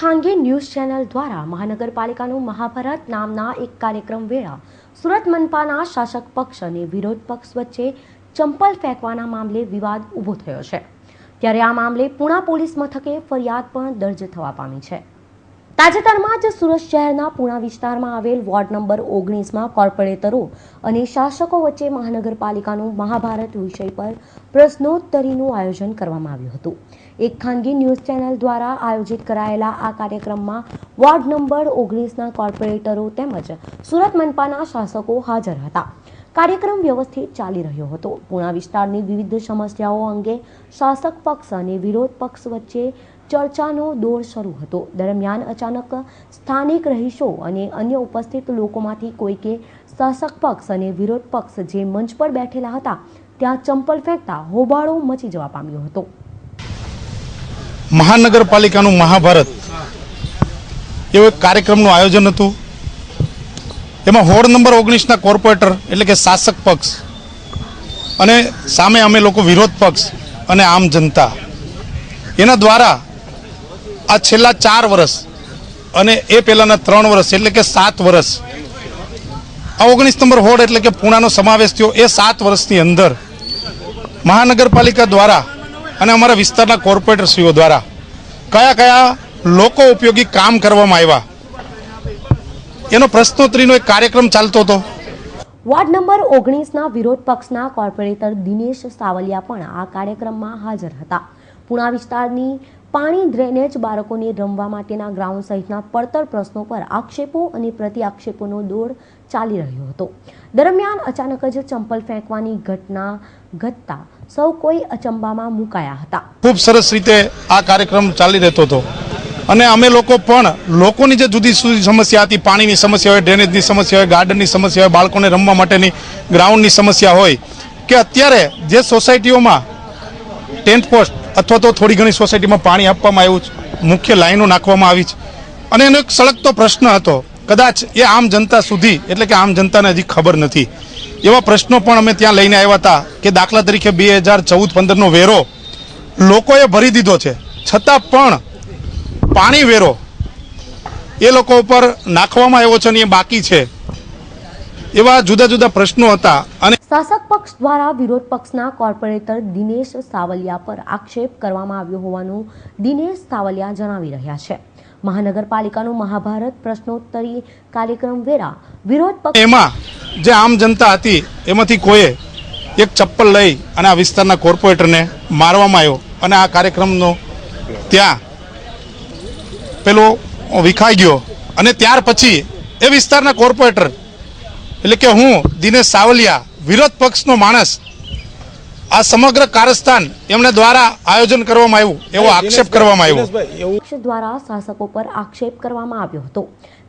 ખાનગી news channel દ્વારા મહાનગરપાલિકાનું મહાભારત નામના એક કાર્યક્રમ વેળા સુરત મનપાના શાસક પક્ષ અને વિરોધ પક્ષ વચ્ચે ચંપલ ફેંકવાના મામલે વિવાદ ઊભો થયો છે। ત્યારે આ મામલે પુણા પોલીસ મથકે ફરિયાદ પણ દર્જ થવા પામી છે। તાજેતરમાં જ સુરત શહેરના પુણા વિસ્તારમાં આવેલ વોર્ડ નંબર 19માં કોર્પોરેટરો અને શાસકો વચ્ચે મહાનગરપાલિકાનું મહાભારત વિષય પર પ્રશ્નોત્તરીનું આયોજન કરવામાં આવ્યું હતું। એક ખાનગી ન્યૂઝ ચેનલ દ્વારા આયોજિત કરાયેલા આ કાર્યક્રમમાં વોર્ડ નંબર 19ના કોર્પોરેટરો તેમજ સુરત મનપાના શાસકો હાજર હતા। કાર્યક્રમ વ્યવસ્થિત ચાલી રહ્યો હતો। પુણા વિસ્તારની વિવિધ સમસ્યાઓ અંગે શાસક પક્ષ અને વિરોધ પક્ષ વચ્ચે ચર્ચાનો દોર શરૂ હતો। દરમિયાન અચાનક સ્થાનિક રહીશો અને અન્ય ઉપસ્થિત લોકોમાંથી કોઈકે શાસક પક્ષ અને વિરોધ પક્ષ જે મંચ પર બેઠેલા હતા ત્યાં ચંપલ ફેંકતા હોબાળો મચી જવા પામ્યો હતો। મહાનગરપાલિકાનું મહાભારત એવો એક કાર્યક્રમનું આયોજન હતું। એમાં વોર્ડ નંબર 19ના કોર્પોરેટર એટલે કે શાસક પક્ષ અને સામે અમે લોકો વિરોધ પક્ષ અને આમ જનતા એના દ્વારા આ છેલ્લા 4 વર્ષ અને એ પહેલાના 3 વર્ષ એટલે કે 7 વર્ષ આ 19 નંબર વોર્ડ એટલે કે પુણાનો સમાવેશ થયો। એ 7 વર્ષની અંદર મહાનગરપાલિકા દ્વારા અને અમારા વિસ્તારના કોર્પોરેટરશ્રીઓ દ્વારા કયા કયા લોકો ઉપયોગી કામ કરવામાં આવ્યા એનો પ્રશ્નોત્તરીનો એક કાર્યક્રમ ચાલતો હતો। વોર્ડ નંબર 19ના વિરોધ પક્ષના કોર્પોરેટર દિનેશ સાવલિયા પણ આ કાર્યક્રમમાં હાજર હતા। પુણા વિસ્તારની પાણી ડ્રેનેજ બાળકોને રમવા માટેના ગ્રાઉન્ડ સહિતના પડતર પ્રશ્નો પર આક્ષેપો અને પ્રતિ આક્ષેપોનો દોર ચાલી રહ્યો હતો। દરમિયાન અચાનક જ ચંપલ ફેંકવાની ઘટના ઘટતા સૌ કોઈ અચંબામાં મુકાયા હતા। ખૂબ સરસ રીતે આ કાર્યક્રમ ચાલી રહેતો હતો અને અમે લોકો પણ લોકોની જે જુદી જુદી સમસ્યા હતી, પાણીની સમસ્યા હોય, ડ્રેનેજની સમસ્યા હોય, ગાર્ડનની સમસ્યા હોય, બાળકોને રમવા માટેની ગ્રાઉન્ડની સમસ્યા હોય કે અત્યારે જે સોસાયટીઓમાં ટેન્ટ પોસ્ટ અથવા તો થોડી ઘણી સોસાયટીમાં પાણી આપવામાં આવ્યું છે, મુખ્ય લાઈનો નાખવામાં આવી છે અને એનો એક સળગતો પ્રશ્ન હતો। કદાચ એ આમ જનતા સુધી એટલે કે આમ જનતાને હજી ખબર નથી એવા પ્રશ્નો પણ અમે ત્યાં લઈને આવ્યા હતા કે દાખલા તરીકે 2014-15નો વેરો લોકોએ ભરી દીધો છે છતાં પણ પાણી વેરો એ લોકો ઉપર નાખવામાં આવ્યો છે અને એ બાકી છે। એવા જુદા જુદા પ્રશ્નો હતા અને શાસક પક્ષ દ્વારા વિરોધ પક્ષના કોર્પોરેટર દિનેશ સાવલિયા પર આક્ષેપ કરવામાં આવ્યો હોવાનું દિનેશ સાવલિયા જણાવી રહ્યા છે। મહાનગરપાલિકાનું મહાભારત પ્રશ્નોત્તરી કાર્યક્રમ વેરા વિરોધ પક્ષ એમાં જે આમ જનતા હતી એમાંથી કોઈએ એક ચપ્પલ લઈ અને આ વિસ્તારના કોર્પોરેટરને મારવામાં આવ્યો અને આ કાર્યક્રમનો ત્યાં પેલો વિખાઈ ગયો અને ત્યાર પછી એ વિસ્તારના કોર્પોરેટર એટલે કે હું દિનેશ સાવલિયા વિરોધ પક્ષનો માણસ આ સમગ્ર કારસ્તાન એમના દ્વારા આયોજન કરવામાં આવ્યું એવો આક્ષેપ કરવામાં આવ્યો। પક્ષ દ્વારા શાસકો પર આક્ષેપ કરવામાં આવ્યો હતો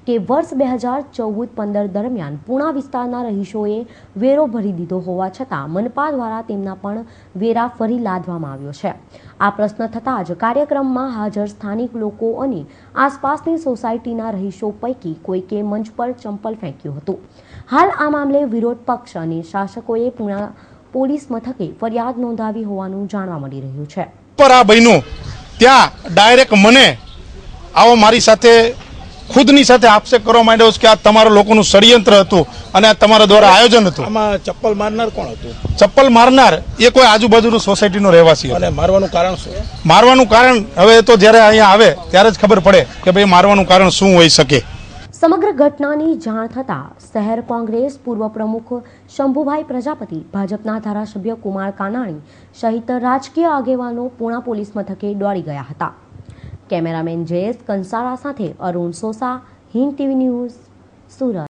કે વર્ષ 2014-15 દરમિયાન પુણા વિસ્તારના રહીશોએ વેરો ભરી દીધો હોવા છતાં મનપા દ્વારા તેમના પણ વેરા ફરી લાદવામાં આવ્યો છે। આ પ્રશ્ન થતાં જ કાર્યક્રમમાં હાજર સ્થાનિક લોકો અને આસપાસની સોસાયટીના રહીશો પૈકી કોઈકે મંચ પર ચંપલ ફેંક્યું હતું। હાલ આ મામલે વિરોધ પક્ષ અને શાસકોએ પુણા પોલીસ મથકે ફરિયાદ નોંધાવી હોવાનું જાણવા મળી રહ્યું છે। પર આ બહેનો ત્યાં ડાયરેક્ટ મને આવો મારી સાથે ખુદની સાથે આક્ષેપ કરવા માંડ્યો કે આ તમારા લોકોનું ષડયંત્ર હતું અને આ તમારા દ્વારા આયોજન હતું। આમાં ચપ્પલ મારનાર કોણ હતું? ચપ્પલ મારનાર એ કોઈ આજુબાજુનો સોસાયટીનો રહેવાસી હતો। અને મારવાનું કારણ શું? મારવાનું કારણ હવે તો જ્યારે અહીંયા આવે ત્યારે જ ખબર પડે કે ભાઈ મારવાનું કારણ શું હોઈ શકે। સમગ્ર ઘટનાની જાણ થતાં શહેર કોંગ્રેસ પૂર્વ પ્રમુખ શંભુભાઈ પ્રજાપતિ, ભાજપના ધારાસભ્ય કુમાર કાનાણી સહિત રાજકીય આગેવાનો પુણા પોલીસ મથકે દોડી ગયા હતા। કેમેરામેન જયેશ કંસારા સાથે અરુણ સોસા, હિન્દ ટીવી ન્યૂઝ, સુરત।